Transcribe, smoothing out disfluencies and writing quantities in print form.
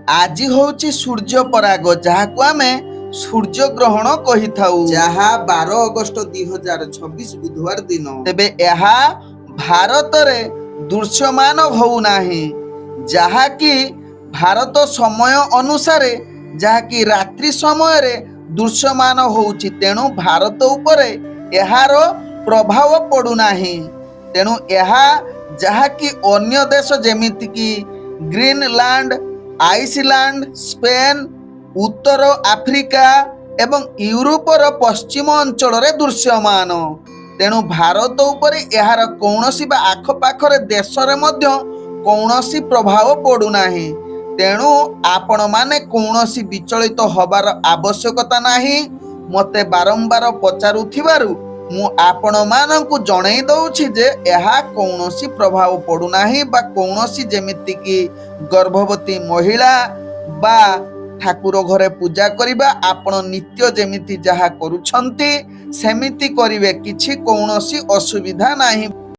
आज होउची सूर्य पराग जहाकु आमे सूर्य ग्रहण कही थाउ जहा 12 अगस्त 2026 बुधवार दिन तेबे यहा भारत रे दृश्यमान होउ नाही जहा कि भारत समय अनुसार जहा कि रात्रि समय रे दृश्यमान होउची तेणु भारत उपरे एहार प्रभाव पडु नाही तेणु यहा जहा कि अन्य देश जेमिति कि ग्रीनलैंड आइसलैंड स्पेन उत्तर आफ्रिका एवं यूरोपर पश्चिम अंचल रे दृश्यमान तेणु भारत उपरे एहार कौनसी बा आखपाखर देश रे मध्य कौनसी प्रभाव पडु नाही तेणु आपण माने कौनसी विचलित होबार आवश्यकता नाही मते बारंबार पचारुथिबारु मु आपण मानकु जणै दउछि जे एहा कौनसी प्रभाव पडु नाही बा कौनसी जेमिति कि गर्भवती महिला बा ठाकुर घरे पूजा करिबा आपण नित्य जेमिति जहा करूछंती सेमिति करिवे किछि कौनसी असुविधा नाही।